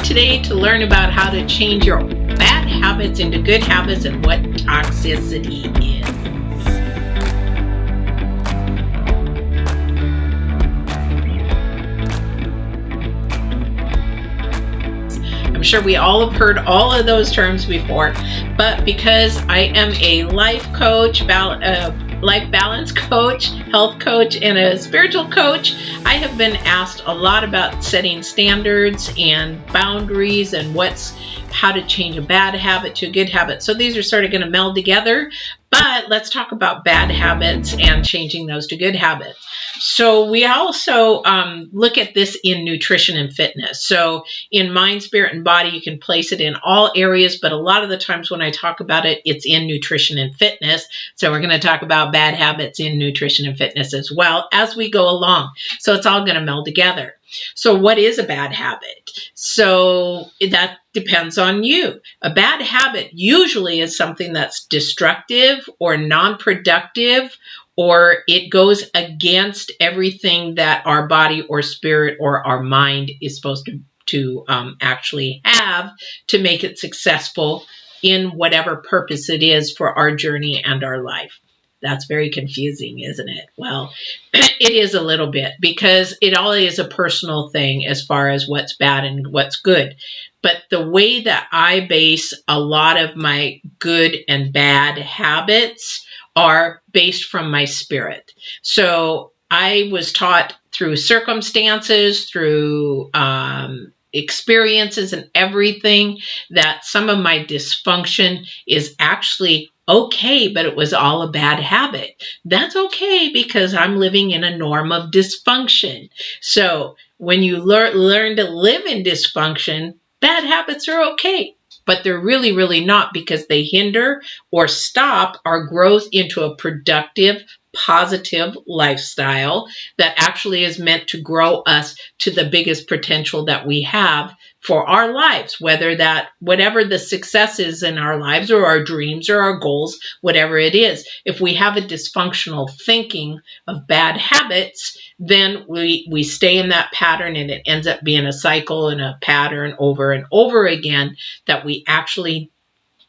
today to learn about how to change your bad habits into good habits and what toxicity is. I'm sure we all have heard all of those terms before, but because I am a life coach, life balance coach, health coach, and a spiritual coach, I have been asked a lot about setting standards and boundaries and how to change a bad habit to a good habit. So these are sort of going to meld together, but let's talk about bad habits and changing those to good habits. So we also look at this in nutrition and fitness. So in mind, spirit, and body, you can place it in all areas, but a lot of the times when I talk about it, it's in nutrition and fitness. So we're going to talk about bad habits in nutrition and fitness as well as we go along. So it's all going to meld together. So what is a bad habit? So that depends on you. A bad habit usually is something that's destructive or non-productive, or it goes against everything that our body or spirit or our mind is supposed to actually have to make it successful in whatever purpose it is for our journey and our life. That's very confusing, isn't it? Well, it is a little bit, because it all is a personal thing as far as what's bad and what's good. But the way that I base a lot of my good and bad habits are based from my spirit. So I was taught through circumstances, through experiences and everything, that some of my dysfunction is actually okay, but it was all a bad habit. That's okay, because I'm living in a norm of dysfunction. So when you learn to live in dysfunction, bad habits are okay, but they're really, really not, because they hinder or stop our growth into a productive, positive lifestyle that actually is meant to grow us to the biggest potential that we have for our lives, whatever the success is in our lives or our dreams or our goals, whatever it is. If we have a dysfunctional thinking of bad habits, then we stay in that pattern, and it ends up being a cycle and a pattern over and over again that we actually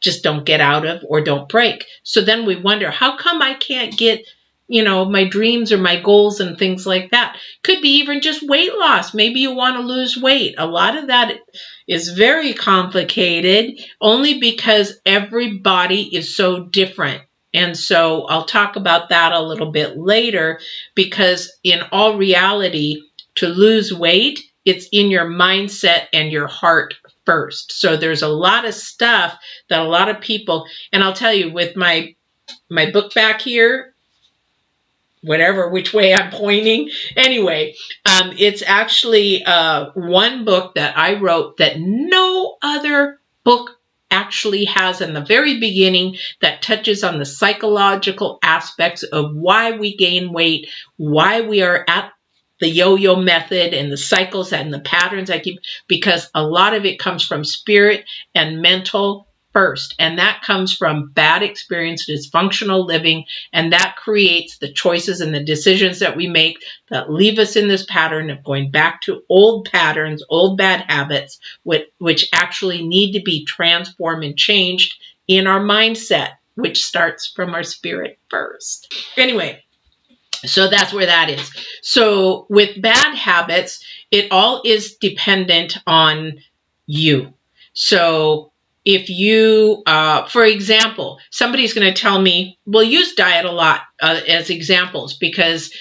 just don't get out of or don't break. So then we wonder, how come I can't get my dreams or my goals and things like that? Could be even just weight loss. Maybe you want to lose weight. A lot of that is very complicated, only because everybody is so different. And so I'll talk about that a little bit later, because in all reality, to lose weight, it's in your mindset and your heart first. So there's a lot of stuff that a lot of people, and I'll tell you, with my book back here, which way I'm pointing. Anyway, it's actually one book that I wrote that no other book actually has in the very beginning, that touches on the psychological aspects of why we gain weight, why we are at the yo-yo method and the cycles and the patterns because a lot of it comes from spirit and mental first, and that comes from bad experience, dysfunctional living, and that creates the choices and the decisions that we make that leave us in this pattern of going back to old patterns, old bad habits, which actually need to be transformed and changed in our mindset, which starts from our spirit first. Anyway, so that's where that is. So with bad habits, it all is dependent on you. So if you, for example, somebody's going to tell me, we'll use diet a lot as examples, because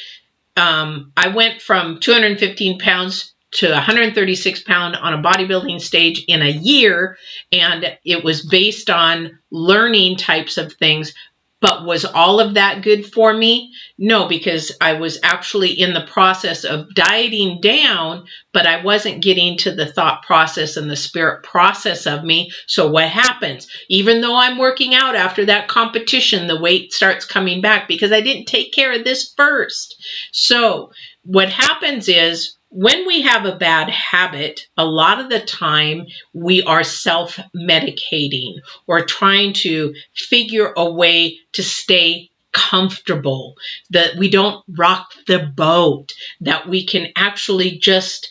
I went from 215 pounds to 136 pounds on a bodybuilding stage in a year, and it was based on learning types of things. But was all of that good for me? No, because I was actually in the process of dieting down, but I wasn't getting to the thought process and the spirit process of me. So what happens? Even though I'm working out after that competition, the weight starts coming back because I didn't take care of this first. So what happens is, when we have a bad habit, a lot of the time we are self-medicating or trying to figure a way to stay comfortable, that we don't rock the boat, that we can actually just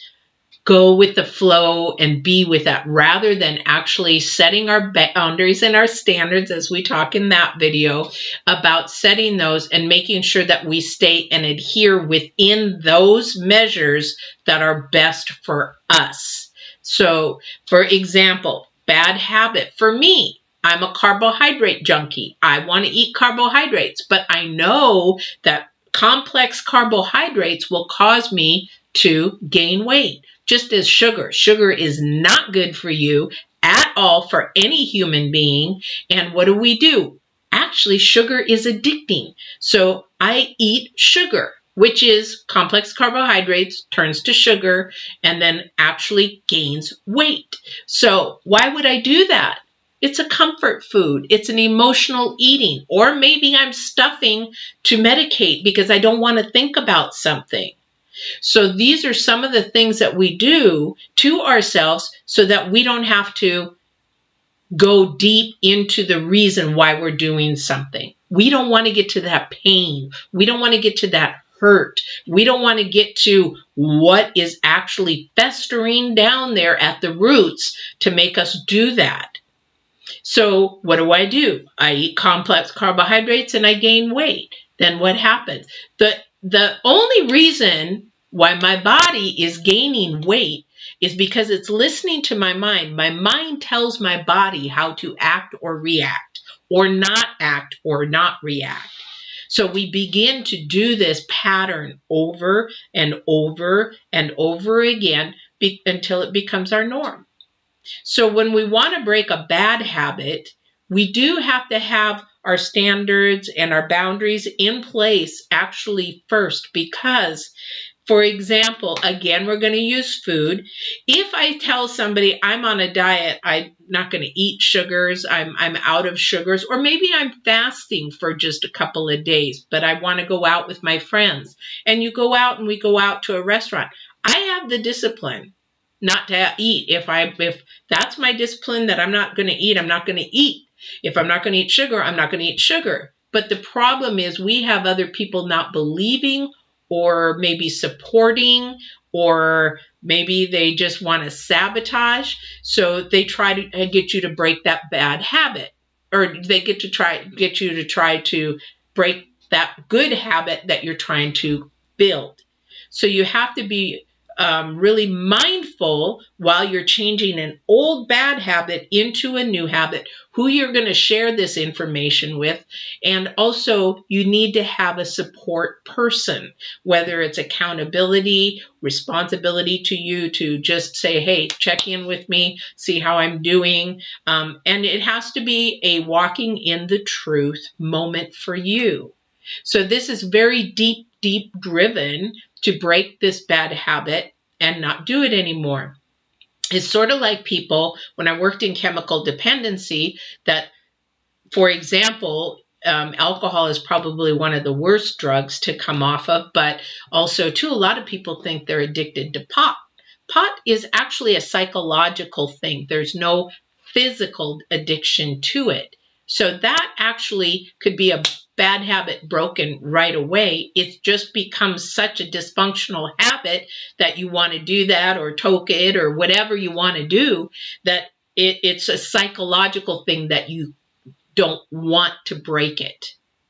go with the flow and be with that, rather than actually setting our boundaries and our standards, as we talk in that video about setting those and making sure that we stay and adhere within those measures that are best for us. So, for example, bad habit for me, I'm a carbohydrate junkie. I want to eat carbohydrates, but I know that complex carbohydrates will cause me to gain weight. Just as sugar. Sugar is not good for you at all, for any human being. And what do? Actually, sugar is addicting. So I eat sugar, which is complex carbohydrates, turns to sugar, and then actually gains weight. So why would I do that? It's a comfort food. It's an emotional eating. Or maybe I'm stuffing to medicate because I don't want to think about something. So these are some of the things that we do to ourselves so that we don't have to go deep into the reason why we're doing something. We don't want to get to that pain. We don't want to get to that hurt. We don't want to get to what is actually festering down there at the roots to make us do that. So what do? I eat complex carbohydrates and I gain weight. Then what happens? The only reason why my body is gaining weight is because it's listening to my mind. My mind tells my body how to act or react, or not act or not react. So we begin to do this pattern over and over and over again until it becomes our norm. So when we want to break a bad habit, we do have to have our standards and our boundaries in place actually first, because, for example, again, we're going to use food. If I tell somebody I'm on a diet, I'm not going to eat sugars, I'm out of sugars, or maybe I'm fasting for just a couple of days, but I want to go out with my friends, and you go out and we go out to a restaurant, I have the discipline not to eat. If that's my discipline, that I'm not going to eat, I'm not going to eat. If I'm not going to eat sugar, I'm not going to eat sugar. But the problem is we have other people not believing, or maybe supporting, or maybe they just want to sabotage. So they try to get you to break that bad habit, or they get you to try to break that good habit that you're trying to build. So you have to be really mindful while you're changing an old bad habit into a new habit, who you're going to share this information with. And also you need to have a support person, whether it's accountability, responsibility to you to just say, hey, check in with me, see how I'm doing. And it has to be a walking in the truth moment for you. So this is very deep driven to break this bad habit and not do it anymore. It's sort of like people, when I worked in chemical dependency, that, for example, alcohol is probably one of the worst drugs to come off of, but also too, a lot of people think they're addicted to pot. Pot is actually a psychological thing. There's no physical addiction to it. So that actually could be a bad habit broken right away. It just becomes such a dysfunctional habit that you want to do that, or toke it, or whatever you want to do, that it's a psychological thing that you don't want to break it.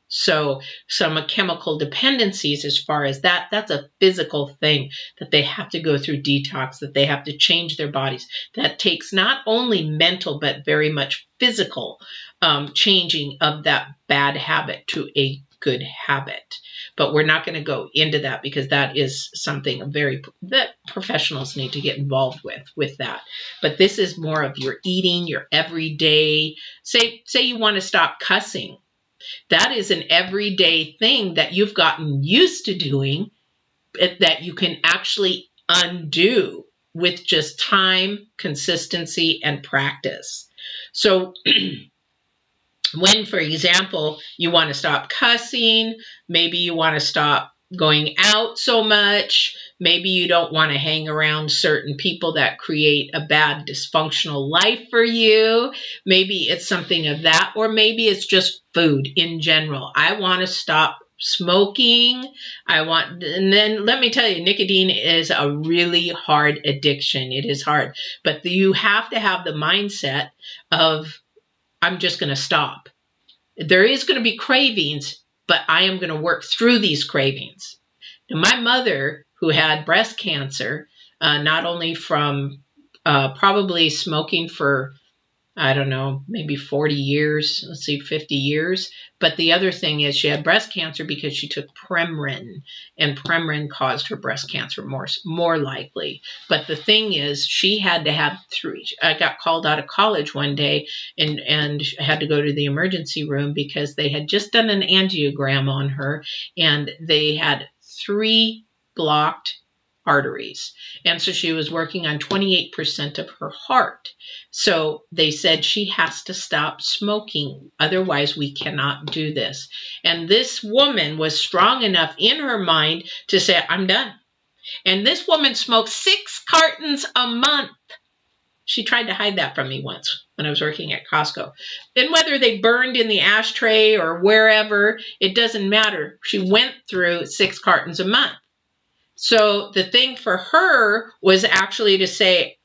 So some chemical dependencies, as far as that's a physical thing that they have to go through detox, that they have to change their bodies. That takes not only mental, but very much physical changing of that bad habit to a good habit. But we're not going to go into that, because that is something that professionals need to get involved with that. But this is more of your eating, your everyday. Say you want to stop cussing. That is an everyday thing that you've gotten used to doing, that you can actually undo with just time, consistency, and practice. So when, for example, you want to stop cussing, maybe you want to stop going out so much, maybe you don't want to hang around certain people that create a bad dysfunctional life for you, maybe it's something of that, or maybe it's just food in general. I want to stop smoking. And then let me tell you, nicotine is a really hard addiction. It is hard. But you have to have the mindset of, I'm just going to stop. There is going to be cravings, but I am going to work through these cravings. Now, my mother, who had breast cancer, not only from probably smoking for, I don't know, maybe 40 years, 50 years. But the other thing is she had breast cancer because she took Premarin, and Premarin caused her breast cancer more likely. But the thing is, she had to have 3. I got called out of college one day and had to go to the emergency room because they had just done an angiogram on her, and they had 3 blocked arteries. And so she was working on 28% of her heart. So they said she has to stop smoking. Otherwise, we cannot do this. And this woman was strong enough in her mind to say, I'm done. And this woman smoked 6 cartons a month. She tried to hide that from me once when I was working at Costco. And whether they burned in the ashtray or wherever, it doesn't matter. She went through 6 cartons a month. So the thing for her was actually to say,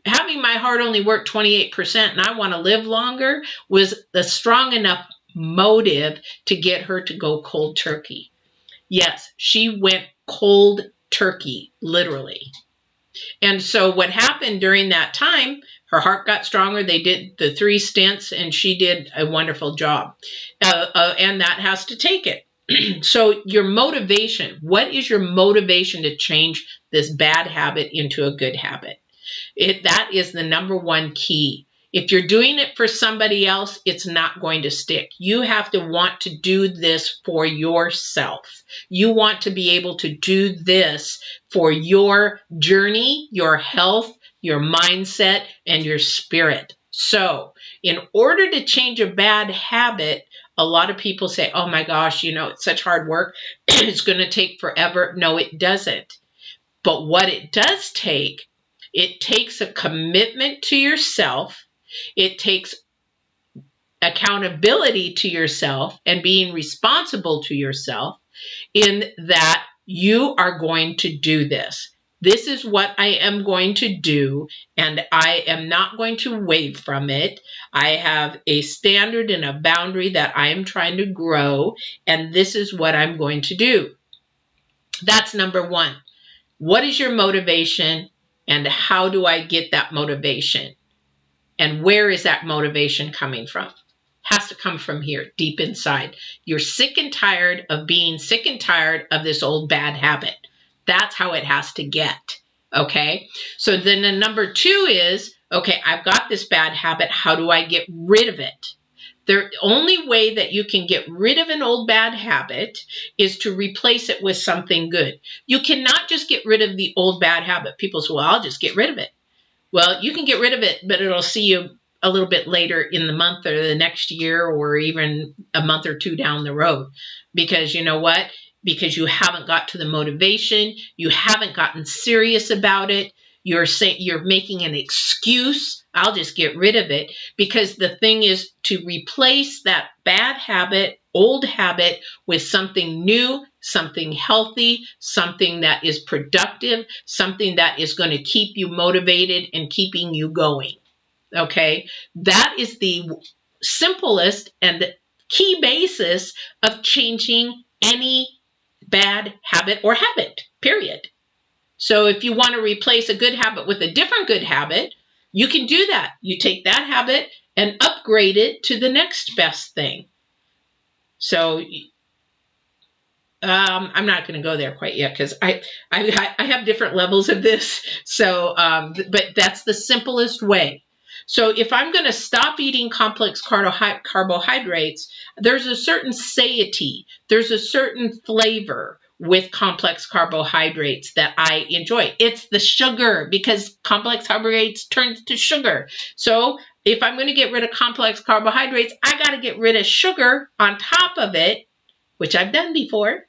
having my heart only work 28% and I want to live longer was the strong enough motive to get her to go cold turkey. Yes, she went cold turkey, literally. And so what happened during that time, her heart got stronger. They did the 3 stints and she did a wonderful job. And that has to take it. So your motivation, what is your motivation to change this bad habit into a good habit? That is the number one key. If you're doing it for somebody else, it's not going to stick. You have to want to do this for yourself. You want to be able to do this for your journey, your health, your mindset, and your spirit. So in order to change a bad habit, a lot of people say, oh my gosh, it's such hard work. It's going to take forever. No, it doesn't. But what it does take, it takes a commitment to yourself. It takes accountability to yourself and being responsible to yourself in that you are going to do this. This is what I am going to do, and I am not going to wave from it. I have a standard and a boundary that I am trying to grow, and this is what I'm going to do. That's number one. What is your motivation, and how do I get that motivation? And where is that motivation coming from? Has to come from here, deep inside. You're sick and tired of being sick and tired of this old bad habit. That's how it has to get, okay? So then the number 2 is, okay, I've got this bad habit. How do I get rid of it? The only way that you can get rid of an old bad habit is to replace it with something good. You cannot just get rid of the old bad habit. People say, well, I'll just get rid of it. Well, you can get rid of it, but it'll see you a little bit later in the month or the next year or even a month or 2 down the road. Because you know what? Because you haven't got to the motivation. You haven't gotten serious about it. You're making an excuse. I'll just get rid of it. Because the thing is to replace that bad habit, old habit, with something new, something healthy, something that is productive, something that is going to keep you motivated and keeping you going. Okay? That is the simplest and key basis of changing any bad habit or habit, period. So if you want to replace a good habit with a different good habit, you can do that. You take that habit and upgrade it to the next best thing. So I'm not going to go there quite yet because I have different levels of this. So, but that's the simplest way. So if I'm going to stop eating complex carbohydrates, there's a certain satiety, there's a certain flavor with complex carbohydrates that I enjoy. It's the sugar, because complex carbohydrates turn to sugar. So if I'm going to get rid of complex carbohydrates, I got to get rid of sugar on top of it, which I've done before.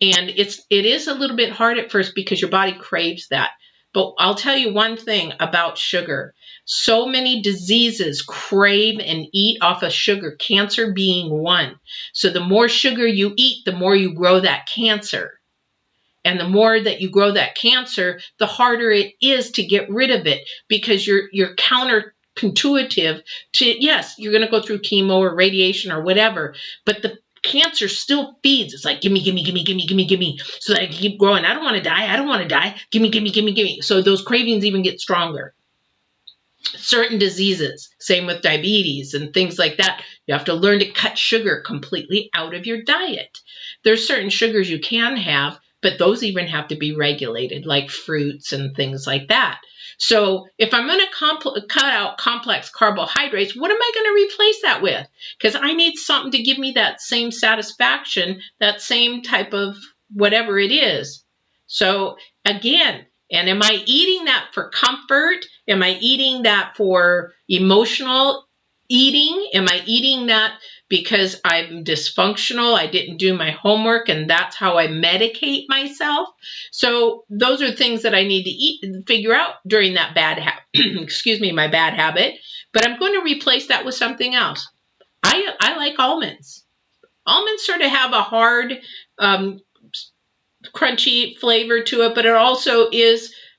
And it is a little bit hard at first because your body craves that. But I'll tell you one thing about sugar. So many diseases crave and eat off of sugar, cancer being one. So the more sugar you eat, the more you grow that cancer. And the more that you grow that cancer, the harder it is to get rid of it, because you're counterintuitive to, yes, you're going to go through chemo or radiation or whatever, but the cancer still feeds. It's like, gimme, gimme, gimme, gimme, gimme, gimme, so that I can keep growing. I don't want to die. I don't want to die. Gimme, gimme, gimme, gimme. So those cravings even get stronger. Certain diseases, same with diabetes and things like that. You have to learn to cut sugar completely out of your diet. There's certain sugars you can have, but those even have to be regulated, like fruits and things like that. So if I'm going to cut out complex carbohydrates, what am I going to replace that with? Because I need something to give me that same satisfaction, that same type of whatever it is. So again, and am I eating that for comfort? Am I eating that for emotional eating? Am I eating that because I'm dysfunctional, I didn't do my homework, and that's how I medicate myself? So those are things that I need to eat and figure out during that bad habit. Excuse me, my bad habit. But I'm going to replace that with something else. I like almonds. Almonds sort of have a hard, crunchy flavor to it, but it also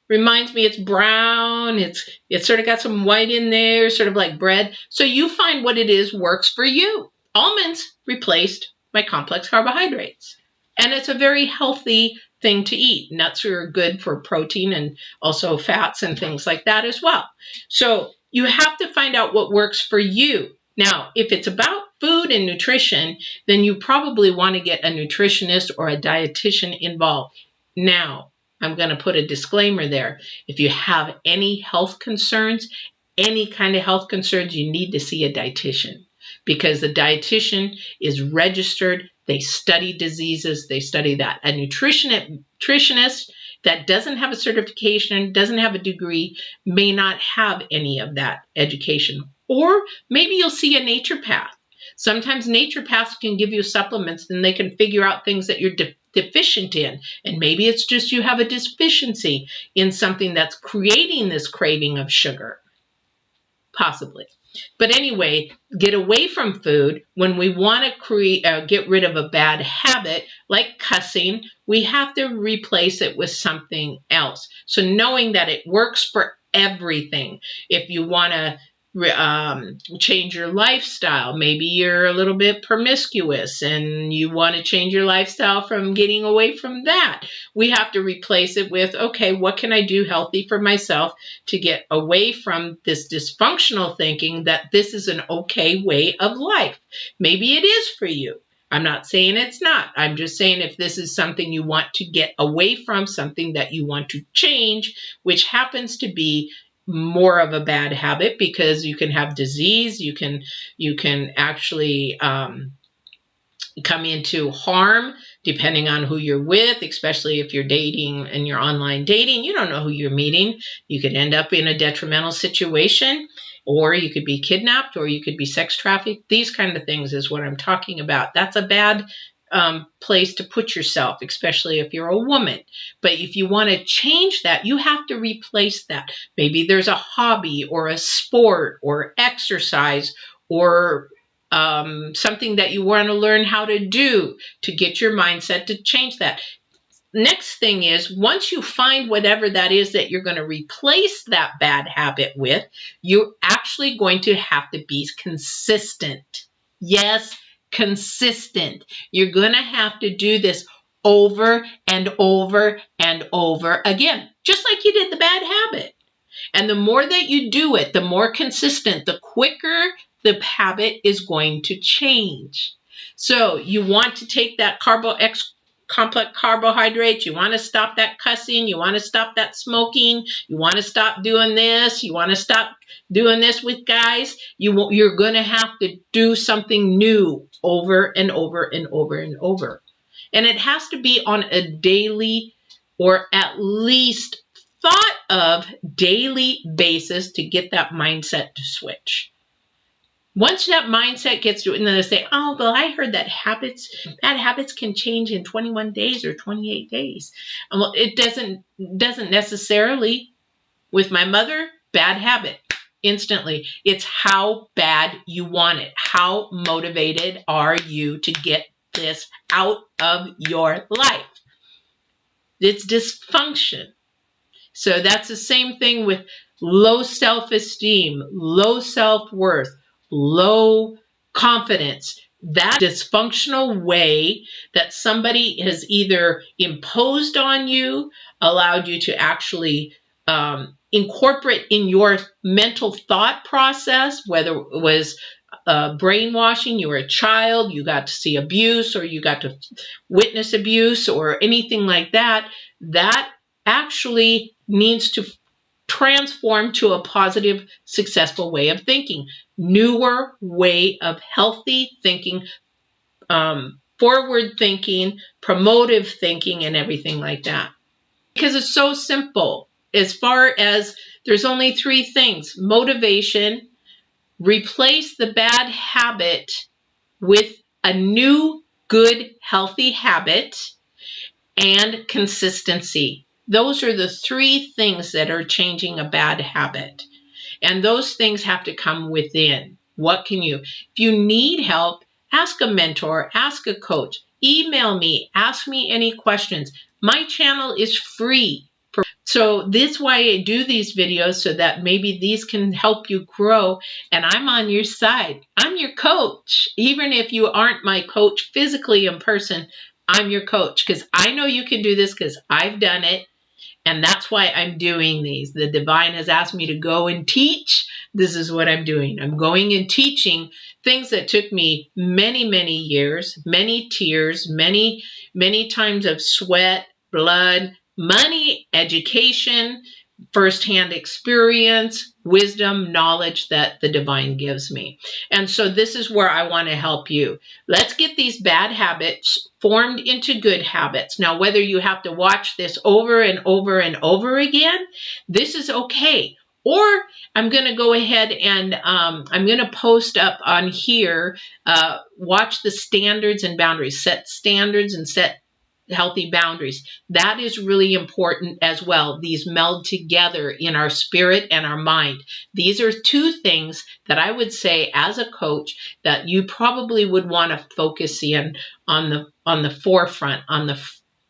reminds me it's brown. It's sort of got some white in there, sort of like bread. So you find what it is works for you. Almonds replaced my complex carbohydrates. And it's a very healthy thing to eat. Nuts are good for protein and also fats and things like that as well. So you have to find out what works for you. Now, if it's about food and nutrition, then you probably want to get a nutritionist or a dietitian involved. Now, I'm going to put a disclaimer there. If you have any health concerns, any kind of health concerns, you need to see a dietitian, because the dietitian is registered. They study diseases. They study that. A nutritionist that doesn't have a certification, doesn't have a degree, may not have any of that education. Or maybe you'll see a naturopath. Sometimes naturopaths can give you supplements, and they can figure out things that you're deficient in. And maybe it's just you have a deficiency in something that's creating this craving of sugar. Possibly. But anyway, get away from food. When we want to get rid of a bad habit, like cussing, we have to replace it with something else. So knowing that it works for everything. If you want to change your lifestyle, maybe you're a little bit promiscuous and you want to change your lifestyle from getting away from that. We have to replace it with, okay, what can I do healthy for myself to get away from this dysfunctional thinking that this is an okay way of life? Maybe it is for you. I'm not saying it's not. I'm just saying if this is something you want to get away from, something that you want to change, which happens to be more of a bad habit, because you can have disease, you can actually come into harm depending on who you're with, especially if you're dating and you're online dating. You don't know who you're meeting. You could end up in a detrimental situation, or you could be kidnapped, or you could be sex trafficked. These kind of things is what I'm talking about. That's a bad place to put yourself, especially if you're a woman. But if you want to change that, you have to replace that. Maybe there's a hobby or a sport or exercise or something that you want to learn how to do to get your mindset to change that. Next thing is, once you find whatever that is that you're going to replace that bad habit with, you're actually going to have to be consistent. Yes, consistent. You're going to have to do this over and over and over again, just like you did the bad habit. And the more that you do it, the more consistent, the quicker the habit is going to change. So you want to take that complex carbohydrates, you want to stop that cussing, you want to stop that smoking, you want to stop doing this, you want to stop doing this with guys, you're going to have to do something new over and over and over and over. And it has to be on a daily or at least thought of daily basis to get that mindset to switch. Once that mindset gets to it, and then they say, oh, well, I heard that bad habits can change in 21 days or 28 days. Well, it doesn't necessarily. With my mother, bad habit, instantly. It's how bad you want it. How motivated are you to get this out of your life? It's dysfunction. So that's the same thing with low self-esteem, low self-worth, low confidence. That dysfunctional way that somebody has either imposed on you, allowed you to actually incorporate in your mental thought process, whether it was brainwashing, you were a child, you got to see abuse, or you got to witness abuse, or anything like that, that actually needs to transform to a positive, successful way of thinking. Newer way of healthy thinking, forward thinking, promotive thinking, and everything like that. Because it's so simple. As far as there's only 3 things: motivation, replace the bad habit with a new, good, healthy habit, and consistency. Those are the 3 things that are changing a bad habit. And those things have to come within. What can you? If you need help, ask a mentor, ask a coach, email me, ask me any questions. My channel is free. So this is why I do these videos, so that maybe these can help you grow, and I'm on your side. I'm your coach. Even if you aren't my coach physically in person, I'm your coach, because I know you can do this, because I've done it, and that's why I'm doing these. The divine has asked me to go and teach. This is what I'm doing. I'm going and teaching things that took me many, many years, many tears, many, many times of sweat, blood, money, education, firsthand experience, wisdom, knowledge that the divine gives me. And so this is where I want to help you. Let's get these bad habits formed into good habits. Now, whether you have to watch this over and over and over again, this is okay. Or I'm going to go ahead and I'm going to post up on here, watch the standards and boundaries, set standards and set healthy boundaries. That is really important as well. These meld together in our spirit and our mind. These are 2 things that I would say as a coach that you probably would want to focus in on the forefront, on the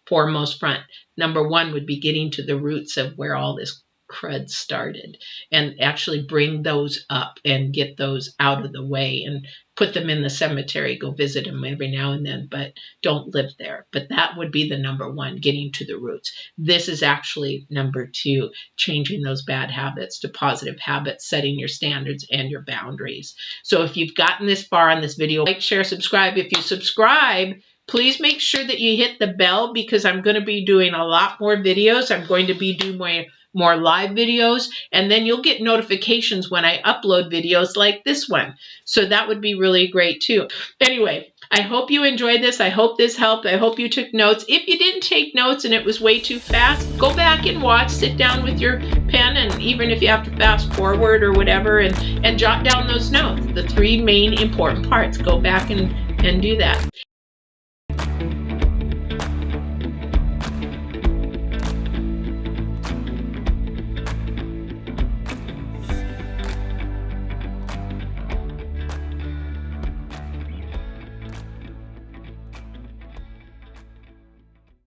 foremost front. Number 1 would be getting to the roots of where all this crud started, and actually bring those up and get those out of the way and put them in the cemetery. Go visit them every now and then, but don't live there. But that would be the number 1, getting to the roots. This is actually number 2, changing those bad habits to positive habits, setting your standards and your boundaries. So if you've gotten this far on this video, like, share, subscribe. If you subscribe, please make sure that you hit the bell, because I'm going to be doing a lot more videos. I'm going to be doing more live videos, and then you'll get notifications when I upload videos like this one. So that would be really great too. Anyway, I hope you enjoyed this. I hope this helped. I hope you took notes. If you didn't take notes and it was way too fast, go back and watch. Sit down with your pen, and even if you have to fast forward or whatever, and jot down those notes. The 3 main important parts. Go back and do that.